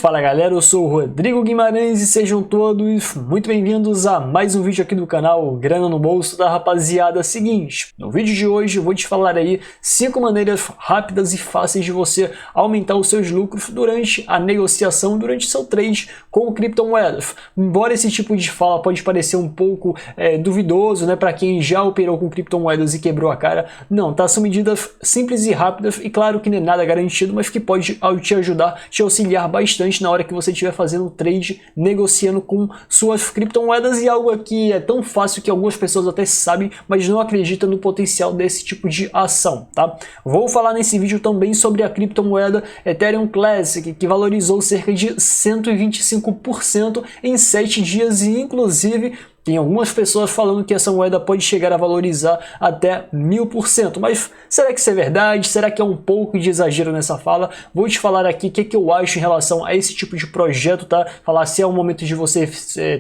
Fala galera, eu sou o Rodrigo Guimarães e sejam todos muito bem-vindos a mais um vídeo aqui do canal Grana no Bolso da rapaziada. Seguinte, no vídeo de hoje eu vou te falar aí 5 maneiras rápidas e fáceis de você aumentar os seus lucros durante a negociação, durante seu trade com criptomoedas. Embora esse tipo de fala pode parecer um pouco duvidoso, né, para quem já operou com criptomoedas e quebrou a cara, não, tá? São medidas simples e rápidas e claro que não é nada garantido, mas que pode te ajudar, te auxiliar bastante na hora que você estiver fazendo um trade, negociando com suas criptomoedas. E algo aqui é tão fácil que algumas pessoas até sabem, mas não acreditam no potencial desse tipo de ação, tá? Vou falar nesse vídeo também sobre a criptomoeda Ethereum Classic, que valorizou cerca de 125% em 7 dias e inclusive tem algumas pessoas falando que essa moeda pode chegar a valorizar até 1000%. Mas será que isso é verdade? Será que é um pouco de exagero nessa fala? Vou te falar aqui o que eu acho em relação a esse tipo de projeto, tá? Falar se é o momento de você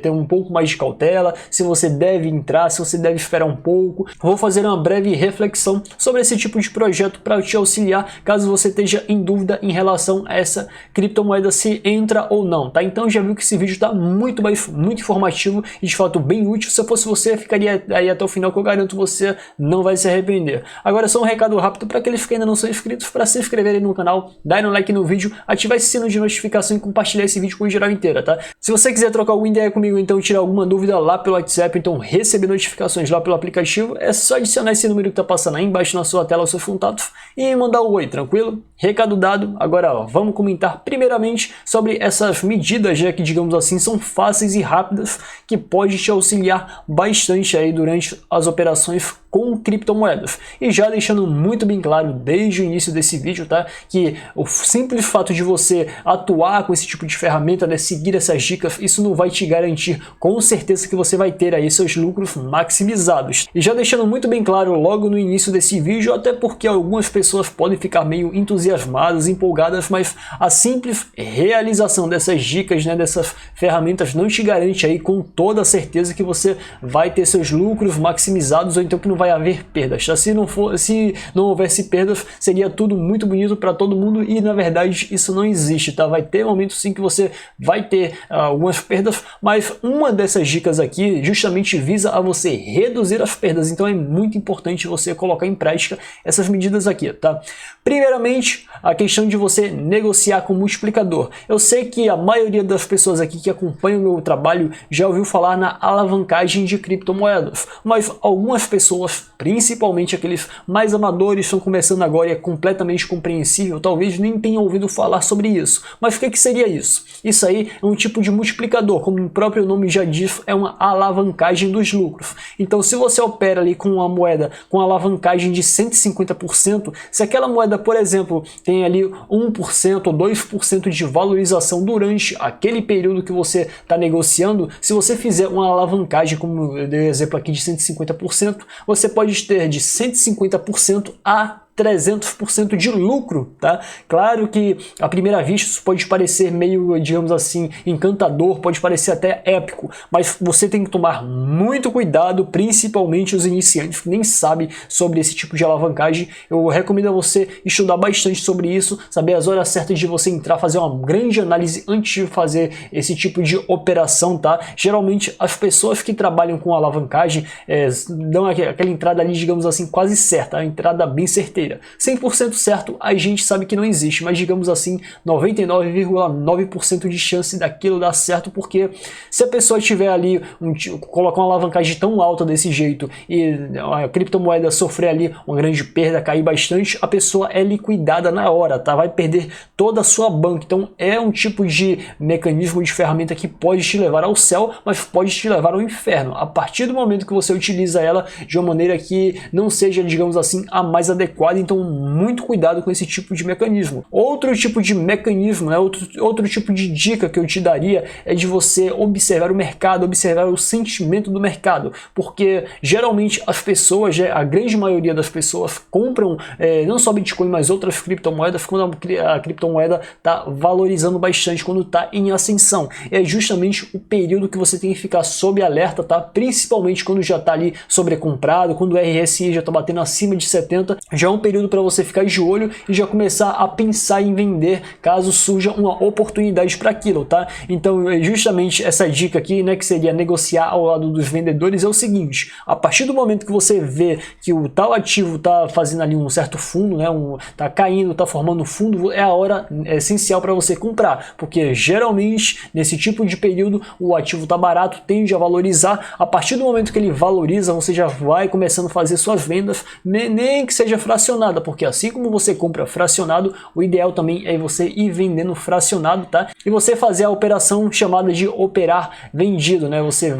ter um pouco mais de cautela, se você deve entrar, se você deve esperar um pouco. Vou fazer uma breve reflexão sobre esse tipo de projeto para te auxiliar caso você esteja em dúvida em relação a essa criptomoeda, se entra ou não, tá? Então já viu que esse vídeo está muito informativo e de fato bem útil. Se eu fosse você, ficaria aí até o final, que eu garanto você não vai se arrepender. Agora só um recado rápido para aqueles que ainda não são inscritos, para se inscreverem no canal, darem um like no vídeo, ativar esse sino de notificação e compartilhar esse vídeo com a geral inteira, tá? Se você quiser trocar alguma ideia comigo, então tirar alguma dúvida lá pelo WhatsApp, então receber notificações lá pelo aplicativo, é só adicionar esse número que tá passando aí embaixo na sua tela, os seus contatos, e mandar um oi, tranquilo? Recado dado. Agora ó, vamos comentar primeiramente sobre essas medidas, já que digamos assim são fáceis e rápidas, que pode te auxiliar bastante aí durante as operações com criptomoedas. E já deixando muito bem claro desde o início desse vídeo, tá, que o simples fato de você atuar com esse tipo de ferramenta, né, seguir essas dicas, isso não vai te garantir com certeza que você vai ter aí seus lucros maximizados. E já deixando muito bem claro logo no início desse vídeo, até porque algumas pessoas podem ficar meio entusiasmadas, empolgadas, mas a simples realização dessas dicas, né, dessas ferramentas não te garante aí com toda a certeza que você vai ter seus lucros maximizados ou então que não vai haver perdas, tá? Se não houvesse perdas, seria tudo muito bonito para todo mundo e na verdade isso não existe, tá? Vai ter momentos sim que você vai ter algumas perdas, mas uma dessas dicas aqui justamente visa a você reduzir as perdas, então é muito importante você colocar em prática essas medidas aqui, tá? Primeiramente, a questão de você negociar com multiplicador. Eu sei que a maioria das pessoas aqui que acompanham o meu trabalho já ouviu falar na alavancagem de criptomoedas, mas algumas pessoas, principalmente aqueles mais amadores, estão começando agora e é completamente compreensível, talvez nem tenham ouvido falar sobre isso. Mas o que seria isso? Isso aí é um tipo de multiplicador, como o próprio nome já diz, é uma alavancagem dos lucros. Então se você opera ali com uma moeda com alavancagem de 150%, se aquela moeda, por exemplo, tem ali 1% ou 2% de valorização durante aquele período que você está negociando, se você fizer uma alavancagem, como eu dei o exemplo aqui de 150%, você pode ter de 150% a 300% de lucro, tá? Claro que à primeira vista isso pode parecer meio, digamos assim, encantador, pode parecer até épico, mas você tem que tomar muito cuidado, principalmente os iniciantes que nem sabem sobre esse tipo de alavancagem. Eu recomendo a você estudar bastante sobre isso, saber as horas certas de você entrar, fazer uma grande análise antes de fazer esse tipo de operação, tá? Geralmente as pessoas que trabalham com alavancagem dão aquela entrada ali, digamos assim, quase certa, a entrada bem certeira. 100% certo a gente sabe que não existe, mas digamos assim 99,9% de chance daquilo dar certo, porque se a pessoa tiver ali colocar uma alavancagem tão alta desse jeito e a criptomoeda sofrer ali uma grande perda, cair bastante, a pessoa é liquidada na hora, tá? Vai perder toda a sua banca. Então é um tipo de mecanismo de ferramenta que pode te levar ao céu, mas pode te levar ao inferno a partir do momento que você utiliza ela de uma maneira que não seja, digamos assim, a mais adequada. Então muito cuidado com esse tipo de mecanismo. Outro tipo de mecanismo, né, outro tipo de dica que eu te daria é de você observar o mercado, observar o sentimento do mercado, porque geralmente as pessoas, a grande maioria das pessoas compram não só Bitcoin, mas outras criptomoedas quando a criptomoeda está valorizando bastante, quando está em ascensão. É justamente o período que você tem que ficar sob alerta, tá? Principalmente quando já está ali sobrecomprado, quando o RSI já está batendo acima de 70, já é um período para você ficar de olho e já começar a pensar em vender caso surja uma oportunidade para aquilo, tá? Então, justamente essa dica aqui, né, que seria negociar ao lado dos vendedores, é o seguinte: a partir do momento que você vê que o tal ativo tá fazendo ali um certo fundo, né, tá caindo, tá formando fundo, é a hora essencial para você comprar, porque geralmente nesse tipo de período o ativo tá barato, tende a valorizar. A partir do momento que ele valoriza, você já vai começando a fazer suas vendas, nem que seja fracionada, porque assim como você compra fracionado, o ideal também é você ir vendendo fracionado, tá? E você fazer a operação chamada de operar vendido, né? Você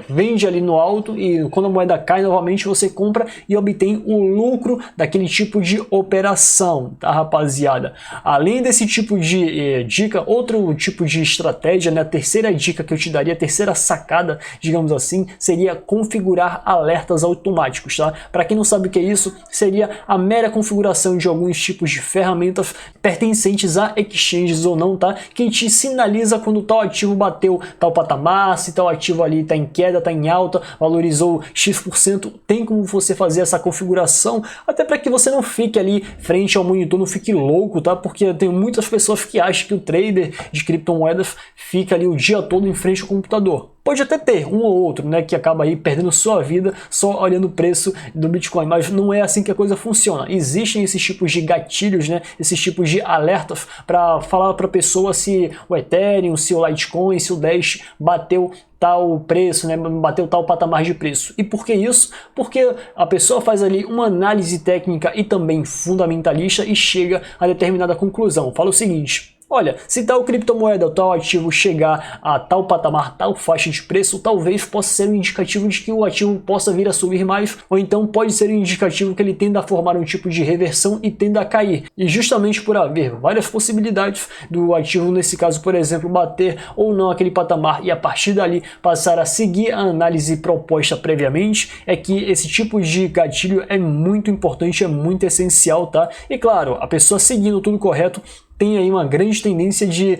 vende ali no alto e quando a moeda cai novamente você compra e obtém o lucro daquele tipo de operação, tá, rapaziada? Além desse tipo de dica, outro tipo de estratégia, né? A terceira dica que eu te daria, a terceira sacada, digamos assim, seria configurar alertas automáticos, tá? Para quem não sabe o que é isso, seria a mera configuração de alguns tipos de ferramentas pertencentes a exchanges ou não, tá? Que te sinaliza quando tal ativo bateu tal patamar, se tal ativo ali está em queda, está em alta, valorizou X%, tem como você fazer essa configuração, até para que você não fique ali frente ao monitor, não fique louco, tá? Porque tem muitas pessoas que acham que o trader de criptomoedas fica ali o dia todo em frente ao computador. Pode até ter um ou outro, né, que acaba aí perdendo sua vida só olhando o preço do Bitcoin, mas não é assim que a coisa funciona. Existem esses tipos de gatilhos, né, esses tipos de alertas para falar para a pessoa se o Ethereum, se o Litecoin, se o Dash bateu tal preço, né, bateu tal patamar de preço. E por que isso? Porque a pessoa faz ali uma análise técnica e também fundamentalista e chega a determinada conclusão. Fala o seguinte: olha, se tal criptomoeda ou tal ativo chegar a tal patamar, tal faixa de preço, talvez possa ser um indicativo de que o ativo possa vir a subir mais, ou então pode ser um indicativo que ele tenda a formar um tipo de reversão e tenda a cair. E justamente por haver várias possibilidades do ativo, nesse caso, por exemplo, bater ou não aquele patamar e a partir dali passar a seguir a análise proposta previamente, é que esse tipo de gatilho é muito importante, é muito essencial, tá? E claro, a pessoa seguindo tudo correto tem aí uma grande tendência de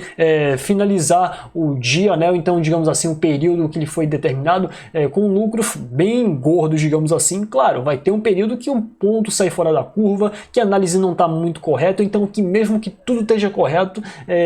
finalizar o dia, né? Ou então, digamos assim, o período que ele foi determinado com lucros bem gordos, digamos assim. Claro, vai ter um período que o ponto sai fora da curva, que a análise não está muito correta, então que mesmo que tudo esteja correto,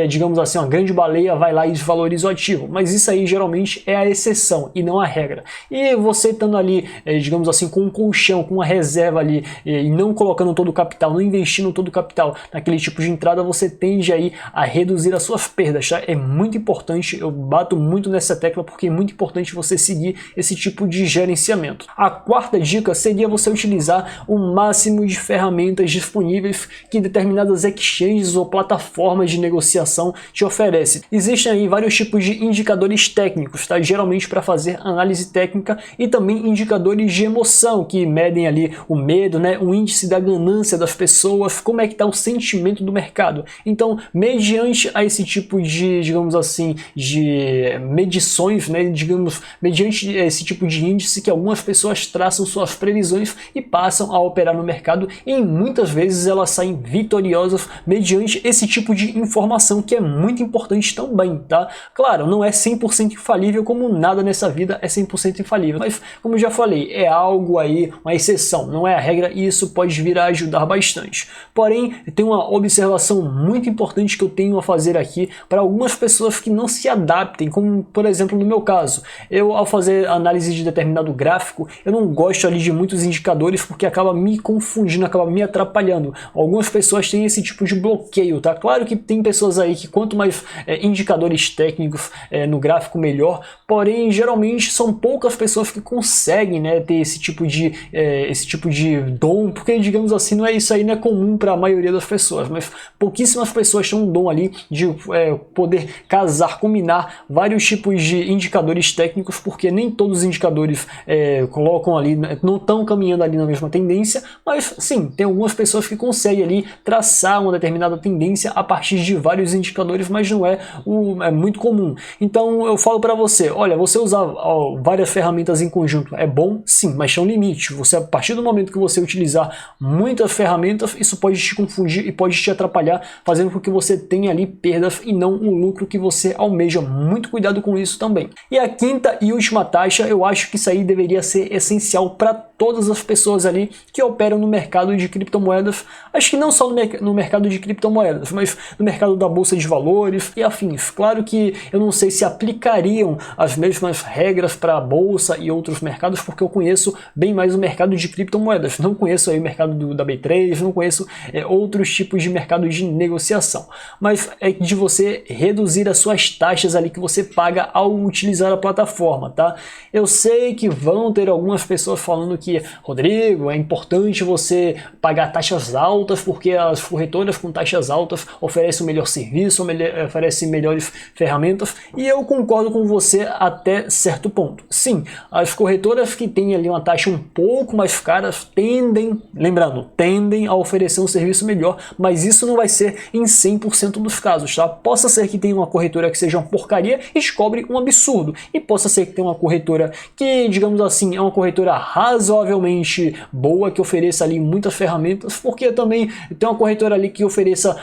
digamos assim, uma grande baleia vai lá e desvaloriza o ativo. Mas isso aí geralmente é a exceção e não a regra. E você estando ali, digamos assim, com um colchão, com uma reserva ali, e não colocando todo o capital, não investindo todo o capital naquele tipo de entrada, você tende aí a reduzir as suas perdas, tá? É muito importante, eu bato muito nessa tecla porque é muito importante você seguir esse tipo de gerenciamento. A quarta dica seria você utilizar o máximo de ferramentas disponíveis que determinadas exchanges ou plataformas de negociação te oferecem. Existem aí vários tipos de indicadores técnicos, tá? Geralmente para fazer análise técnica, e também indicadores de emoção que medem ali o medo, né? O índice da ganância das pessoas, como é que está o sentimento do mercado. Então, mediante a esse tipo de, digamos assim, de medições, né, digamos, mediante esse tipo de índice que algumas pessoas traçam suas previsões e passam a operar no mercado, e muitas vezes elas saem vitoriosas mediante esse tipo de informação, que é muito importante também, tá? Claro, não é 100% infalível, como nada nessa vida é 100% infalível, mas como eu já falei, é algo aí, uma exceção, não é a regra, e isso pode vir a ajudar bastante. Porém, tem uma observação muito importante que eu tenho a fazer aqui para algumas pessoas que não se adaptem, como por exemplo no meu caso. Eu, ao fazer análise de determinado gráfico, eu não gosto ali de muitos indicadores porque acaba me confundindo, acaba me atrapalhando. Algumas pessoas têm esse tipo de bloqueio, tá? Claro que tem pessoas aí que quanto mais indicadores técnicos no gráfico, melhor, porém geralmente são poucas pessoas que conseguem, né, ter esse tipo de dom, porque digamos assim, não é isso aí, não é comum para a maioria das pessoas, mas pouquíssimas pessoas têm um dom ali de poder casar, combinar vários tipos de indicadores técnicos, porque nem todos os indicadores colocam ali, não estão caminhando ali na mesma tendência, mas sim, tem algumas pessoas que conseguem ali traçar uma determinada tendência a partir de vários indicadores, mas não é muito comum. Então eu falo para você, olha, você usar várias ferramentas em conjunto é bom, sim, mas tem um limite. Você, a partir do momento que você utilizar muitas ferramentas, isso pode te confundir e pode te atrapalhar, fazer fazendo com que você tenha ali perdas e não o lucro que você almeja. Muito cuidado com isso também. E a quinta e última taxa, eu acho que isso aí deveria ser essencial para todas as pessoas ali que operam no mercado de criptomoedas. Acho que não só no mercado de criptomoedas, mas no mercado da bolsa de valores e afins. Claro que eu não sei se aplicariam as mesmas regras para a bolsa e outros mercados, porque eu conheço bem mais o mercado de criptomoedas. Não conheço aí o mercado da B3, não conheço outros tipos de mercado de negociação. Mas é de você reduzir as suas taxas ali que você paga ao utilizar a plataforma, tá? Eu sei que vão ter algumas pessoas falando que, Rodrigo, é importante você pagar taxas altas porque as corretoras com taxas altas oferecem um melhor serviço, oferecem melhores ferramentas, e eu concordo com você até certo ponto. Sim, as corretoras que têm ali uma taxa um pouco mais cara tendem a oferecer um serviço melhor, mas isso não vai ser em 100% dos casos, tá? Possa ser que tenha uma corretora que seja uma porcaria e cobre um absurdo, e possa ser que tenha uma corretora que, digamos assim, é uma corretora razoavelmente boa, que ofereça ali muitas ferramentas, porque também tem uma corretora ali que ofereça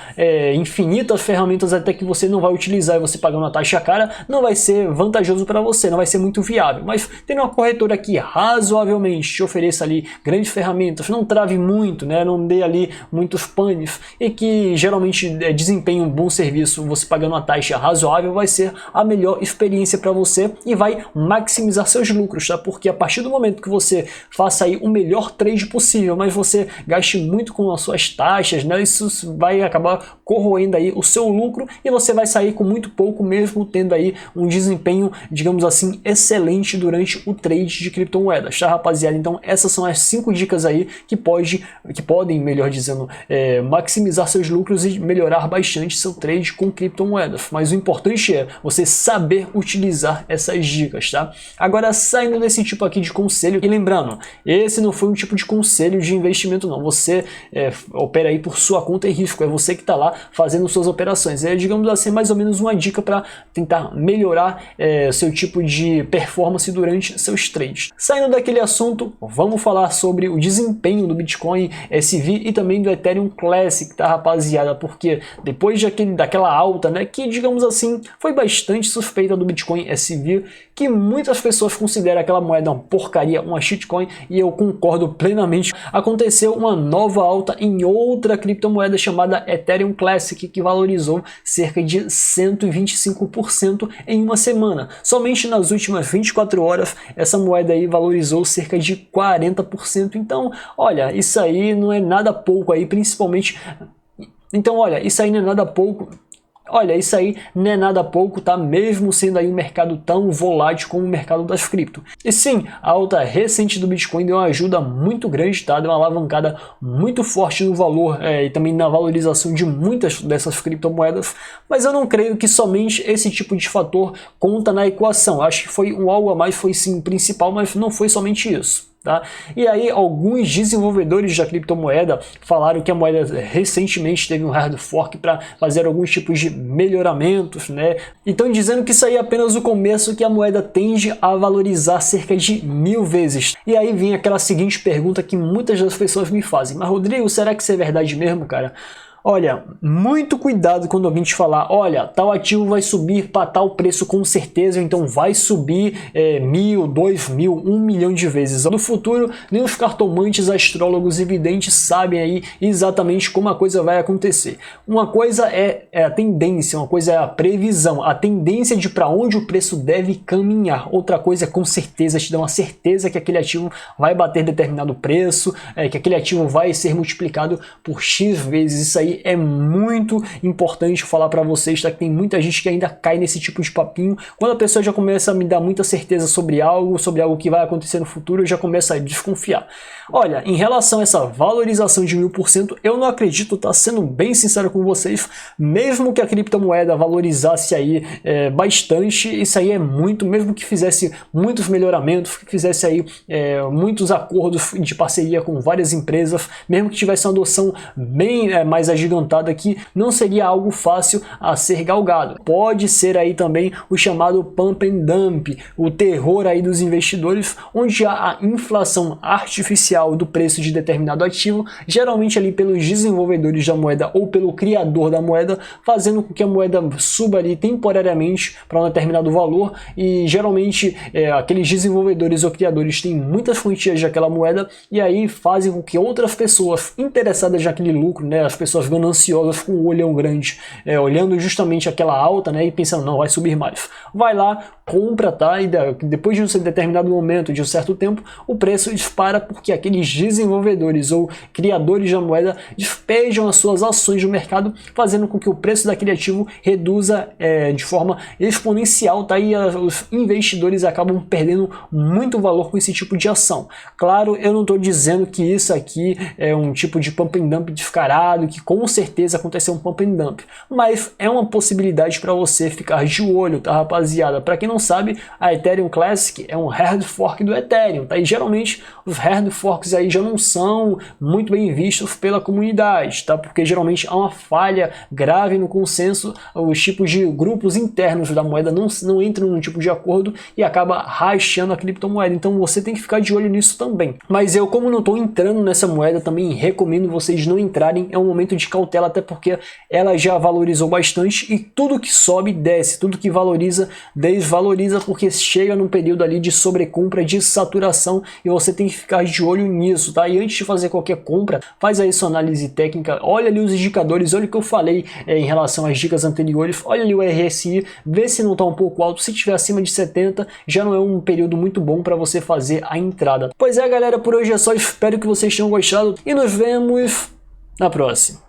infinitas ferramentas até que você não vai utilizar e você pagando uma taxa cara, não vai ser vantajoso para você, não vai ser muito viável. Mas tem uma corretora que razoavelmente te ofereça ali grandes ferramentas, não trave muito, né, não dê ali muitos panes, e que geralmente desempenhe um bom serviço, você pagando uma taxa razoável, vai ser a melhor experiência para você e vai maximizar seus lucros, tá? Porque a partir do momento que você faça aí o melhor trade possível, mas você gaste muito com as suas taxas, né, isso vai acabar corroendo aí o seu lucro e você vai sair com muito pouco, mesmo tendo aí um desempenho, digamos assim, excelente durante o trade de criptomoedas, tá, rapaziada? Então essas são as 5 dicas aí que podem, melhor dizendo, maximizar seus lucros e melhorar bastante seu trade com criptomoedas. Mas o importante é você saber utilizar essas dicas, tá? Agora, saindo desse tipo aqui de conselho, e lembrando, esse não foi um tipo de conselho de investimento não, você opera aí por sua conta e risco, é você que está lá fazendo suas operações, é, digamos assim, mais ou menos uma dica para tentar melhorar seu tipo de performance durante seus trades. Saindo daquele assunto, vamos falar sobre o desempenho do Bitcoin SV e também do Ethereum Classic, tá, rapaziada? Porque depois daquela alta, né, que digamos assim, foi bastante suspeita do Bitcoin SV, que muitas pessoas consideram aquela moeda uma porcaria, uma shitcoin, e eu concordo plenamente. Aconteceu uma nova alta em outra criptomoeda chamada Ethereum Classic, que valorizou cerca de 125% em uma semana. Somente nas últimas 24 horas, essa moeda aí valorizou cerca de 40%. Então, olha, isso aí não é nada pouco aí, principalmente... Então, olha, isso aí não é nada pouco... Olha, isso aí não é nada pouco, tá? Mesmo sendo aí um mercado tão volátil como o mercado das cripto. E sim, a alta recente do Bitcoin deu uma ajuda muito grande, tá? Deu uma alavancada muito forte no valor e também na valorização de muitas dessas criptomoedas, mas eu não creio que somente esse tipo de fator conta na equação. Acho que foi um algo a mais, foi sim o principal, mas não foi somente isso. Tá? E aí alguns desenvolvedores da criptomoeda falaram que a moeda recentemente teve um hard fork para fazer alguns tipos de melhoramentos, né? Então dizendo que isso aí é apenas o começo, que a moeda tende a valorizar cerca de 1000 vezes. E aí vem aquela seguinte pergunta que muitas das pessoas me fazem: mas Rodrigo, será que isso é verdade mesmo, cara? Olha, muito cuidado quando alguém te falar, olha, tal ativo vai subir para tal preço com certeza, então vai subir 1000, 2000, 1 milhão de vezes. No futuro, nem os cartomantes, astrólogos e videntes sabem aí exatamente como a coisa vai acontecer. Uma coisa é a tendência, uma coisa é a previsão, a tendência de para onde o preço deve caminhar. Outra coisa é com certeza te dar uma certeza que aquele ativo vai bater determinado preço, que aquele ativo vai ser multiplicado por X vezes. Isso aí é muito importante falar para vocês, tá? Que tem muita gente que ainda cai nesse tipo de papinho. Quando a pessoa já começa a me dar muita certeza sobre algo que vai acontecer no futuro, eu já começo a desconfiar. Olha, em relação a essa valorização de 1000%, eu não acredito, tá? Sendo bem sincero com vocês, mesmo que a criptomoeda valorizasse aí bastante, isso aí é muito, mesmo que fizesse muitos melhoramentos, que fizesse aí muitos acordos de parceria com várias empresas, mesmo que tivesse uma adoção bem mais agilizada agigantada que não seria algo fácil a ser galgado. Pode ser aí também o chamado pump and dump, o terror aí dos investidores, onde há a inflação artificial do preço de determinado ativo, geralmente ali pelos desenvolvedores da moeda ou pelo criador da moeda, fazendo com que a moeda suba ali temporariamente para um determinado valor, e geralmente aqueles desenvolvedores ou criadores têm muitas quantias daquela moeda e aí fazem com que outras pessoas interessadas naquele lucro, né, as pessoas gananciosas com o olhão grande, olhando justamente aquela alta, né, e pensando, não, vai subir mais. Vai lá, compra, tá? E depois de um determinado momento, de um certo tempo, o preço dispara porque aqueles desenvolvedores ou criadores da moeda despejam as suas ações no mercado, fazendo com que o preço daquele ativo reduza de forma exponencial, tá? E os investidores acabam perdendo muito valor com esse tipo de ação. Claro, eu não estou dizendo que isso aqui é um tipo de pump and dump descarado, que com certeza aconteceu um pump and dump, mas é uma possibilidade para você ficar de olho, tá, rapaziada? Para quem não sabe, a Ethereum Classic é um hard fork do Ethereum, tá? E geralmente os hard forks aí já não são muito bem vistos pela comunidade, tá? Porque geralmente há uma falha grave no consenso, os tipos de grupos internos da moeda não entram num tipo de acordo e acaba rachando a criptomoeda. Então você tem que ficar de olho nisso também. Mas eu, como não estou entrando nessa moeda, também recomendo vocês não entrarem. É um momento de cautela, até porque ela já valorizou bastante e tudo que sobe desce, tudo que valoriza desvaloriza, porque chega num período ali de sobrecompra, de saturação, e você tem que ficar de olho nisso, tá? E antes de fazer qualquer compra, faz aí sua análise técnica, olha ali os indicadores, olha o que eu falei em relação às dicas anteriores, olha ali o RSI, vê se não está um pouco alto. Se estiver acima de 70, já não é um período muito bom para você fazer a entrada. Pois é, galera, por hoje é só, espero que vocês tenham gostado e nos vemos na próxima.